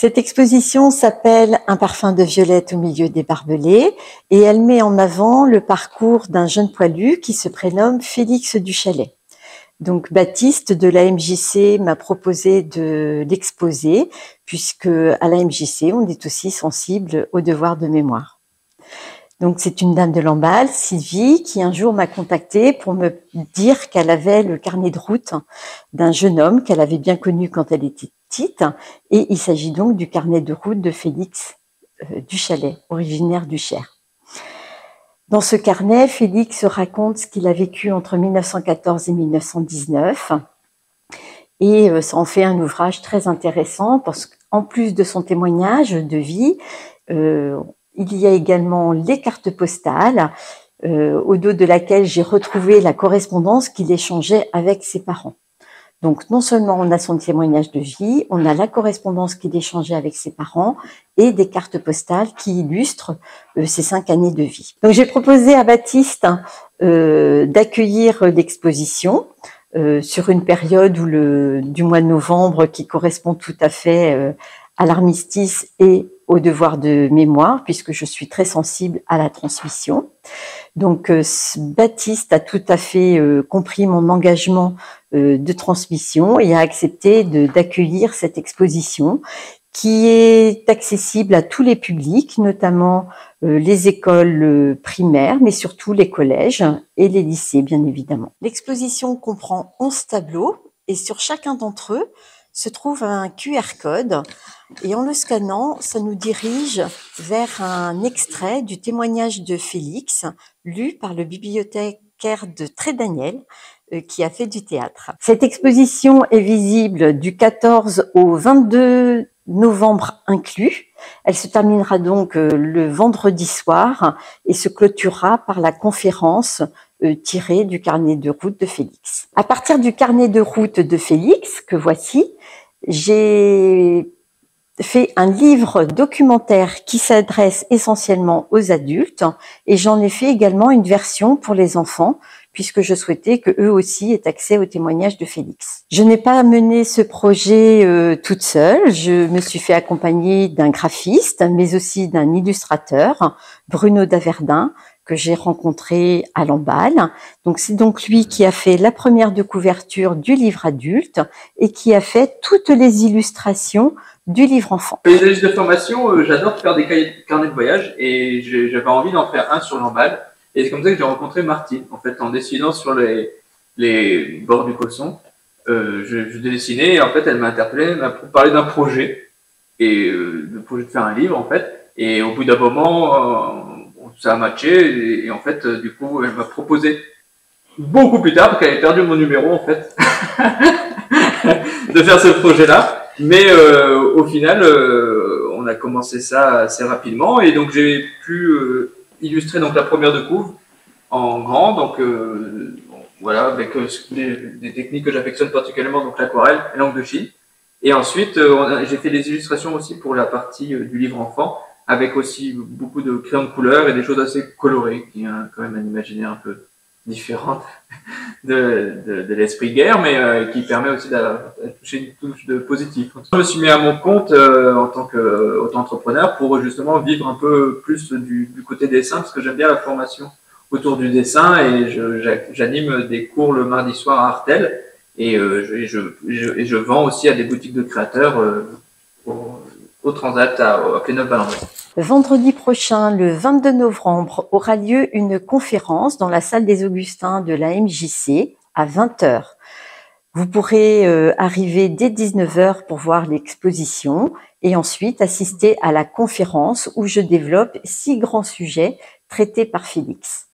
Cette exposition s'appelle « Un parfum de violette au milieu des barbelés » et elle met en avant le parcours d'un jeune poilu qui se prénomme Félix Duchalet. Donc Baptiste de la MJC m'a proposé de l'exposer puisque à la MJC on est aussi sensible au devoir de mémoire. Donc c'est une dame de Lamballe, Sylvie, qui un jour m'a contactée pour me dire qu'elle avait le carnet de route d'un jeune homme qu'elle avait bien connu quand elle était petite. Et il s'agit donc du carnet de route de Félix Duchalet, originaire du Cher. Dans ce carnet, Félix raconte ce qu'il a vécu entre 1914 et 1919. Et ça en fait un ouvrage très intéressant parce qu'en plus de son témoignage de vie, il y a également les cartes postales, au dos de laquelle j'ai retrouvé la correspondance qu'il échangeait avec ses parents. Donc non seulement on a son témoignage de vie, on a la correspondance qu'il échangeait avec ses parents et des cartes postales qui illustrent ces 5 années de vie. Donc j'ai proposé à Baptiste d'accueillir l'exposition sur une période où du mois de novembre qui correspond tout à fait à l'armistice et au devoir de mémoire, puisque je suis très sensible à la transmission. Donc Baptiste a tout à fait compris mon engagement de transmission et a accepté d'accueillir cette exposition qui est accessible à tous les publics, notamment les écoles primaires, mais surtout les collèges et les lycées, bien évidemment. L'exposition comprend 11 tableaux et sur chacun d'entre eux se trouve un QR code et en le scannant, ça nous dirige vers un extrait du témoignage de Félix, lu par le bibliothécaire de Trédaniel, qui a fait du théâtre. Cette exposition est visible du 14 au 22 novembre inclus. Elle se terminera donc le vendredi soir et se clôturera par la conférence tirée du carnet de route de Félix. À partir du carnet de route de Félix, que voici, j'ai fait un livre documentaire qui s'adresse essentiellement aux adultes et j'en ai fait également une version pour les enfants puisque je souhaitais que eux aussi aient accès au témoignage de Félix. Je n'ai pas mené ce projet toute seule, je me suis fait accompagner d'un graphiste mais aussi d'un illustrateur, Bruno Daverdin, que j'ai rencontré à Lamballe. Donc c'est donc lui qui a fait la première de couverture du livre adulte et qui a fait toutes les illustrations du livre enfant. Les stages de formation, j'adore faire des carnets de voyage et j'avais envie d'en faire un sur Lamballe. Et c'est comme ça que j'ai rencontré Martine, en fait, en dessinant sur les bords du Cosson. Je dessinais et en fait, elle m'a interpellé, elle m'a parlé d'un projet, et le projet de faire un livre, en fait. Et au bout d'un moment, ça a matché et en fait, du coup, elle m'a proposé beaucoup plus tard, parce qu'elle avait perdu mon numéro, en fait, de faire ce projet-là. Mais au final, on a commencé ça assez rapidement et donc j'ai pu illustrer donc la première de couve en grand, donc voilà, avec des techniques que j'affectionne particulièrement, donc l'aquarelle et l'encre de Chine. Et ensuite, j'ai fait des illustrations aussi pour la partie du livre enfant, avec aussi beaucoup de crayons de couleur et des choses assez colorées, qui ont quand même un imaginaire un peu différent de l'esprit guerre, mais qui permet aussi de toucher une touche de positif. Je me suis mis à mon compte en tant qu'auto-entrepreneur pour justement vivre un peu plus du côté dessin, parce que j'aime bien la formation autour du dessin et j'anime des cours le mardi soir à Artel et je vends aussi à des boutiques de créateurs au Transat à Pléneuf-Valentin. Vendredi prochain, le 22 novembre, aura lieu une conférence dans la salle des Augustins de la MJC à 20h. Vous pourrez arriver dès 19h pour voir l'exposition et ensuite assister à la conférence où je développe 6 grands sujets traités par Félix.